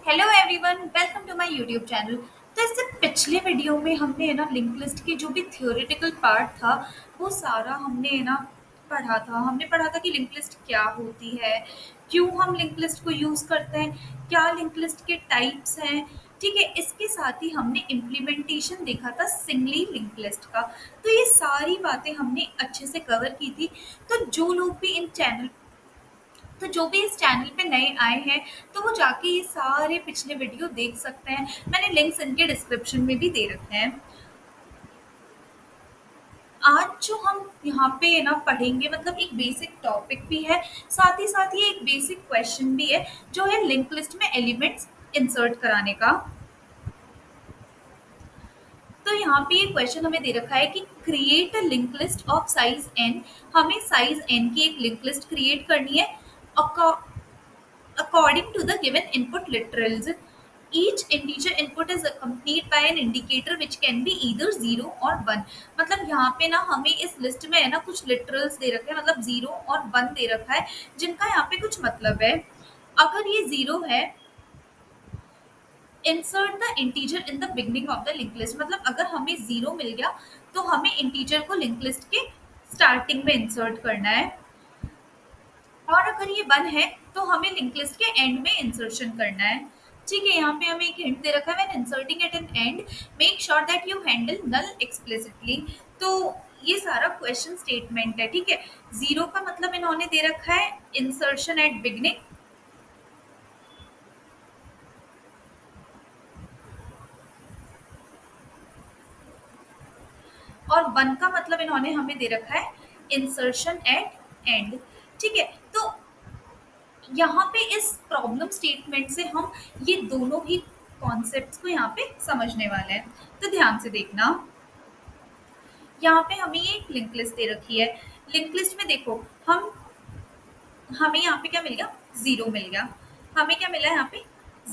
Hello everyone, welcome to my YouTube channel. तो इससे पिछले वीडियो में हमने है ना लिंक लिस्ट की जो भी थियोरेटिकल पार्ट था वो सारा हमने है ना पढ़ा था कि लिंक लिस्ट क्या होती है, क्यों हम लिंक लिस्ट को यूज़ करते हैं, क्या लिंक लिस्ट के टाइप्स हैं। ठीक है, इसके साथ ही हमने इम्प्लीमेंटेशन देखा था सिंगली लिंक लिस्ट का। तो ये सारी बातें हमने अच्छे से कवर की थी। तो जो भी इस चैनल पे नए आए हैं तो वो जाके ये सारे पिछले वीडियो देख सकते हैं। मैंने लिंक्स इनके डिस्क्रिप्शन में भी दे रखे हैं। आज जो हम यहाँ पे ना पढ़ेंगे मतलब एक बेसिक टॉपिक भी है, साथ ही साथ ये एक बेसिक क्वेश्चन भी है जो है लिंक लिस्ट में एलिमेंट्स इंसर्ट कराने का। तो यहाँ पे ये क्वेश्चन हमें दे रखा है कि create a link list of size N. हमें साइज एन की एक लिंक लिस्ट क्रिएट करनी है according to the given input literals. Each integer input is accompanied by an indicator which can be either 0 or 1। मतलब यहाँ पे ना हमें इस लिस्ट में है ना कुछ लिटरल्स दे रखे हैं, मतलब 0 और 1 दे रखा है जिनका यहाँ पे कुछ मतलब है। अगर ये 0 है, insert the integer in the beginning of the link list. मतलब अगर हमें 0 मिल गया तो हमें इंटीजर को लिंक लिस्ट के स्टार्टिंग में इंसर्ट करना है, और अगर ये 1 है तो हमें लिंक लिस्ट के एंड में इंसर्शन करना है। ठीक है, यहाँ पे हमें एक हिंट दे रखा है, when inserting at an end make sure that you handle null explicitly. तो ये सारा क्वेश्चन स्टेटमेंट है। ठीक है, 0 का मतलब इन्होंने दे रखा है इंसर्शन एट बिगनिंग, और 1 का मतलब इन्होंने हमें दे रखा है इंसर्शन एट एंड। ठीक है, तो यहाँ पे इस प्रॉब्लम स्टेटमेंट से हम ये दोनों ही कॉन्सेप्ट्स को यहाँ पे समझने वाले हैं। तो ध्यान से देखना, यहाँ पे हमें ये एक लिंक लिस्ट दे रखी है। लिंक लिस्ट में देखो हमें यहाँ पे क्या मिल गया, 0 मिल गया। हमें क्या मिला है, यहाँ पे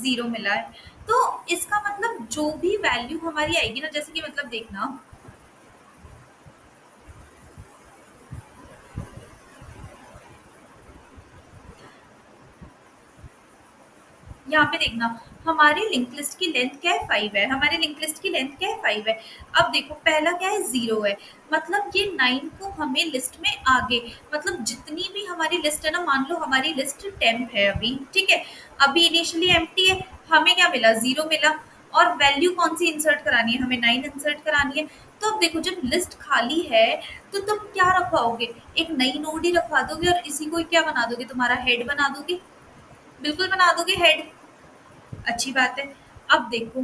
0 मिला है। तो इसका मतलब जो भी वैल्यू हमारी आएगी ना, जैसे कि मतलब देखना, यहाँ पे देखना, हमारी लिंक लिस्ट की लेंथ क्या है, 5 है। हमारी लिंक लिस्ट की लेंथ क्या है, 5 है। अब देखो पहला क्या है, 0 है। मतलब ये 9 को हमें लिस्ट में आगे, मतलब जितनी भी हमारी लिस्ट है ना, मान लो हमारी लिस्ट टेम्प है अभी। ठीक है, अभी इनिशियली एम्प्टी है, हमें क्या मिला, 0 मिला। और वैल्यू कौन सी इंसर्ट करानी है, हमें 9 इंसर्ट करानी है। तो अब देखो जब लिस्ट खाली है तो तुम क्या रखवाओगे, एक नई नोड ही रखवा दोगे और इसी को ही क्या बना दोगे, तुम्हारा हेड बना दोगे। बिल्कुल बना दोगे हेड, अच्छी बात है। अब देखो,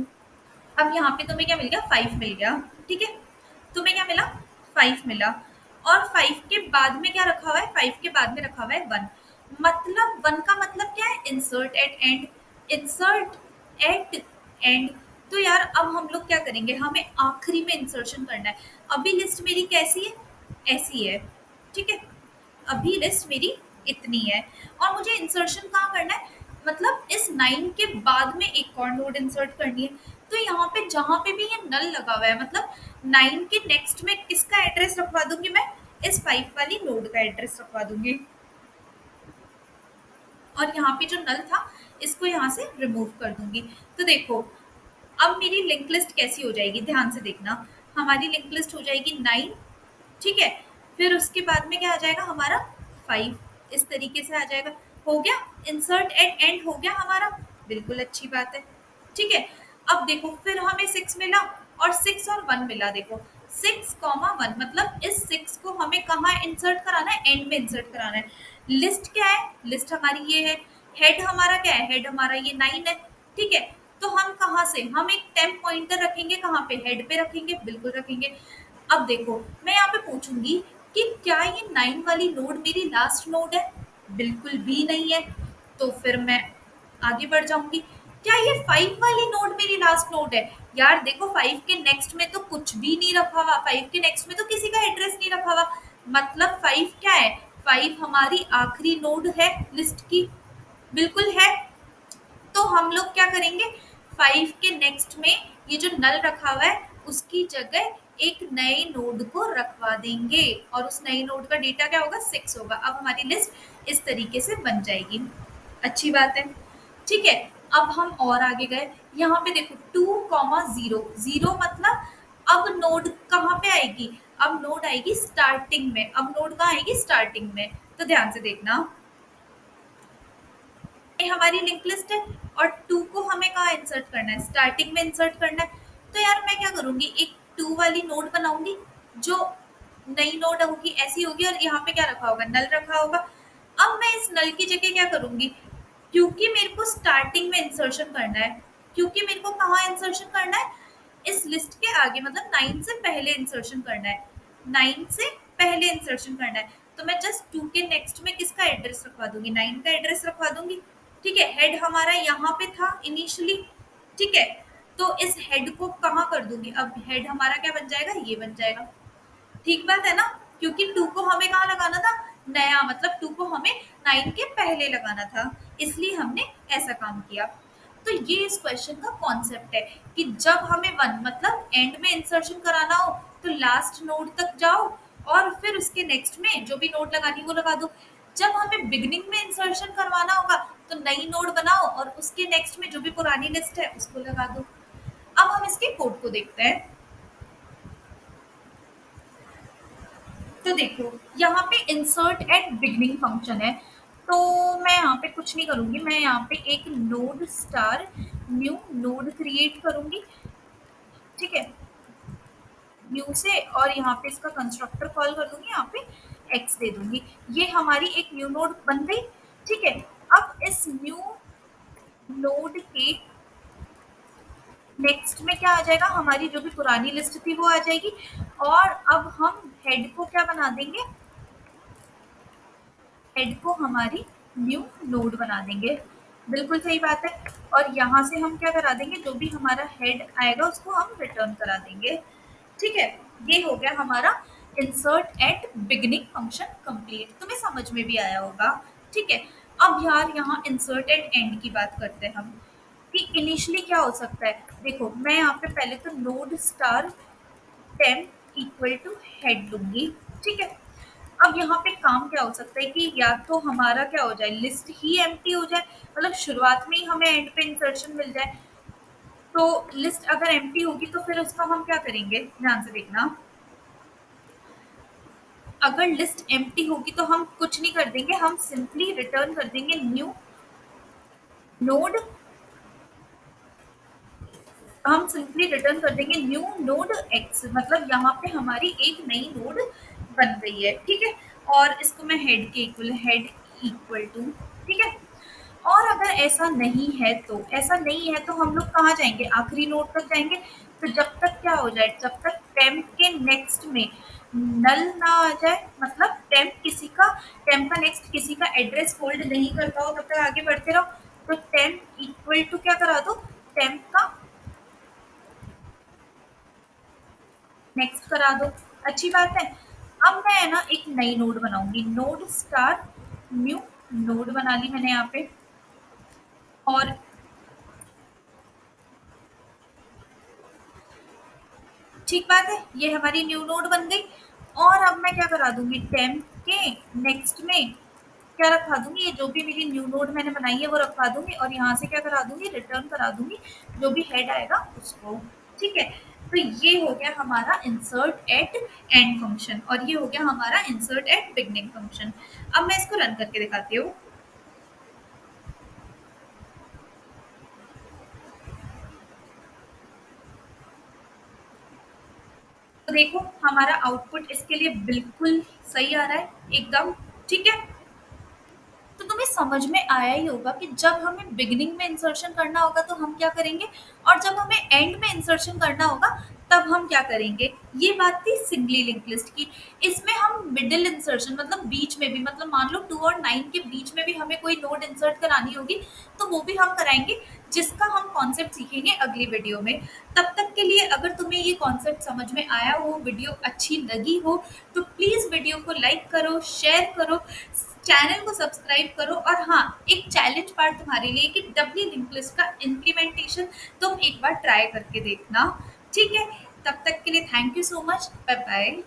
अब यहाँ पे तुम्हें क्या मिल गया, 5 मिल गया। ठीक है, तुम्हें क्या मिला, 5 मिला। और 5 के बाद में क्या रखा हुआ है, 5 के बाद में रखा हुआ है 1। मतलब 1 का मतलब क्या है, insert at end. Insert at end. तो यार अब हम लोग क्या करेंगे, हमें आखिरी में इंसर्शन करना है। अभी लिस्ट मेरी कैसी है, ऐसी है। ठीक है, अभी लिस्ट मेरी इतनी है और मुझे इंसर्शन कहाँ करना है, मतलब इस 9 के बाद में एक और नोड इंसर्ट करनी है। तो यहाँ पे जहाँ पे भी ये नल लगा हुआ है, मतलब 9 के नेक्स्ट में किसका एड्रेस रखवा दूंगी मैं, इस 5 वाली नोड का एड्रेस रखवा दूंगी। और यहाँ पे जो नल था इसको यहाँ से रिमूव कर दूंगी। तो देखो अब मेरी लिंक लिस्ट कैसी हो जाएगी, ध्यान से देखना। हमारी लिंक लिस्ट हो जाएगी 9। ठीक है, फिर उसके बाद में क्या आ जाएगा हमारा 5, इस तरीके से आ जाएगा। हो गया, इंसर्ट एट एंड हो गया हमारा, बिल्कुल अच्छी बात है। ठीक है, अब देखो फिर हमें 6 मिला और 6 और 1 मिला। देखो 6, 1, मतलब इस 6 को हमें कहाँ इंसर्ट कराना है, एंड में इंसर्ट कराना है। लिस्ट क्या है, लिस्ट हमारी ये है। हेड हमारा क्या है, हेड हमारा ये 9 है। ठीक है, तो हम कहाँ से, हम एक टेम्प पॉइंटर रखेंगे, कहाँ पे, हेड पे रखेंगे, बिल्कुल रखेंगे। अब देखो मैं यहाँ पे पूछूंगी कि क्या ये 9 वाली नोड मेरी लास्ट नोड है, बिल्कुल भी नहीं है। तो फिर मैं आगे बढ़ जाऊंगी, क्या ये 5 वाली नोड मेरी लास्ट नोड है। यार देखो 5 के नेक्स्ट में तो कुछ भी नहीं रखा हुआ, 5 के नेक्स्ट में तो किसी का एड्रेस नहीं रखा हुआ। मतलब 5 क्या है, 5 हमारी आखिरी नोड है लिस्ट की, बिल्कुल है। तो हम लोग क्या करेंगे, 5 के नेक्स्ट में ये जो नल रखा हुआ है उसकी जगह एक नए नोड को रखवा देंगे, और उस नए नोड का डेटा क्या होगा, 6 होगा। अब हमारी लिस्ट इस तरीके से बन जाएगी, अच्छी बात है। ठीक है, अब हम और आगे गए, यहाँ पे देखो 2,0, 0 मतलब अब नोड कहाँ पे आएगी, अब नोड आएगी स्टार्टिंग में, अब नोड कहाँ आएगी स्टार्टिंग में। तो ध्यान से देखना, ये हमारी लिंक लिस्ट है और 2 को हमें कहाँ इंसर्ट करना है, स्टार्टिंग में इंसर्ट करना है। तो यार मैं क्या करूंगी, एक 2 वाली नोड बनाऊंगी, जो नई नोड होगी ऐसी होगी और यहाँ पे क्या रखा होगा, नल रखा होगा। अब मैं इस नल की जगह क्या करूंगी, क्योंकि मेरे को स्टार्टिंग में इंसर्शन करना है, क्योंकि मेरे को कहाँ इंसर्शन करना है, इस लिस्ट के आगे, मतलब 9 से पहले इंसर्शन करना है, 9 से पहले इंसर्शन करना है। तो मैं जस्ट 2 के नेक्स्ट में किसका एड्रेस रखवा दूंगी, 9 का एड्रेस रखवा दूंगी। ठीक है, हेड हमारा यहाँ पे था इनिशियली। ठीक है, तो इस हेड को कहाँ कर दूंगी, अब हेड हमारा क्या बन जाएगा, ये बन जाएगा। ठीक बात है ना, क्योंकि 2 को हमें कहाँ लगाना था, नया, मतलब 2 को हमें 9 के पहले लगाना था, इसलिए हमने ऐसा काम किया। तो ये इस क्वेश्चन का कॉन्सेप्ट है कि जब हमें वन मतलब एंड में इंसर्शन कराना हो तो लास्ट नोड तक जाओ और फिर उसके नेक्स्ट में जो भी नोड लगानी वो लगा दो। जब हमें बिगनिंग में इंसर्शन करवाना होगा तो नई नोड बनाओ और उसके नेक्स्ट में जो भी पुरानी लिस्ट है उसको लगा दो। अब हम इसके कोड को देखते हैं। तो देखो, यहाँ पे इंसर्ट एट बिगनिंग फंक्शन है, तो मैं यहाँ पे कुछ नहीं करूंगी, मैं यहाँ पे एक node star new node create करूंगी। ठीक है, न्यू से, और यहाँ पे इसका कंस्ट्रक्टर कॉल कर दूंगी, यहाँ पे एक्स दे दूंगी, ये हमारी एक न्यू नोड बन गई। ठीक है, अब इस न्यू नोड के नेक्स्ट में क्या आ जाएगा, हमारी जो भी पुरानी लिस्ट थी वो आ जाएगी, और अब हम हेड को क्या बना देंगे, हेड को हमारी न्यू नोड बना देंगे। बिल्कुल सही बात है, और यहाँ से हम क्या करा देंगे, जो भी हमारा हेड आएगा उसको हम रिटर्न करा देंगे। ठीक है, ये हो गया हमारा insert at beginning function complete, तुम्हें समझ में भी आया होगा। ठीक है, अब यार यहाँ इंसर्ट एट एंड की बात करते हैं हम, कि इनिशियली क्या हो सकता है। देखो, मैं यहाँ पे पहले तो node star temp equal to head लूंगी। ठीक है, अब यहाँ पे काम क्या हो सकता है कि या तो हमारा क्या हो जाए, लिस्ट ही एम्प्टी हो जाए, मतलब शुरुआत में ही हमें एंड पे इंसर्शन मिल जाए। तो लिस्ट अगर एम्प्टी होगी तो फिर उसका हम क्या करेंगे, ध्यान से देखना। अगर लिस्ट एम्प्टी होगी तो हम कुछ नहीं कर देंगे, हम सिंपली रिटर्न कर देंगे न्यू नोड, हम सिंपली रिटर्न कर देंगे न्यू नोड एक्स, मतलब यहाँ पे हमारी एक नई नोड बन गई है। ठीक है, और इसको मैं हेड के इक्वल, हेड इक्वल टू, ठीक है। और अगर ऐसा नहीं है, तो ऐसा नहीं है तो हम लोग कहाँ जाएंगे, आखिरी नोड तक जाएंगे। तो जब तक क्या हो जाए, जब तक टेम्प के नेक्स्ट में नल ना आ जाए, मतलब टेम्प का नेक्स्ट किसी का एड्रेस होल्ड नहीं करता हो, तब तक आगे बढ़ते रहो। तो टेम्प इक्वल टू क्या करा दो, टेम्प का नेक्स्ट करा दो। अच्छी बात है। अब मैं है ना एक नई नोड बनाऊंगी, नोड स्टार न्यू नोड बना ली मैंने यहाँ पे, और ठीक बात है, ये हमारी न्यू नोड बन गई। और अब मैं क्या करा दूंगी, टेम्प के नेक्स्ट में क्या रखवा दूंगी, ये जो भी मेरी न्यू नोड मैंने बनाई है वो रखवा दूंगी, और यहाँ से क्या करा दूंगी, रिटर्न करा दूंगी जो भी हेड आएगा उसको। ठीक है, तो ये हो गया हमारा इंसर्ट एट एंड फंक्शन, और ये हो गया हमारा इंसर्ट एट बिगनिंग फंक्शन। अब मैं इसको रन करके दिखाती हूँ। तो देखो, हमारा आउटपुट इसके लिए बिल्कुल सही आ रहा है, एकदम। ठीक है, तो तुम्हें समझ में आया ही होगा कि जब हमें बिगिनिंग में इंसर्शन करना होगा तो हम क्या करेंगे, और जब हमें एंड में इंसर्शन करना होगा तब हम क्या करेंगे। ये बात थी सिंगली लिंक लिस्ट की। इसमें हम मिडिल इंसर्शन, मतलब बीच में भी, मतलब मान लो 2 और 9 के बीच में भी हमें कोई नोड इंसर्ट करानी होगी तो वो भी हम कराएंगे, जिसका हम कॉन्सेप्ट सीखेंगे अगली वीडियो में। तब तक के लिए अगर तुम्हें ये कॉन्सेप्ट समझ में आया हो, वीडियो अच्छी लगी हो, तो प्लीज़ वीडियो को लाइक करो, शेयर करो, चैनल को सब्सक्राइब करो, और हाँ, एक चैलेंज पार्ट तुम्हारे लिए कि डब्ल्यू लिंक लिस्ट का इम्प्लीमेंटेशन तुम एक बार ट्राई करके देखना। ठीक है, तब तक के लिए thank you so much, bye bye.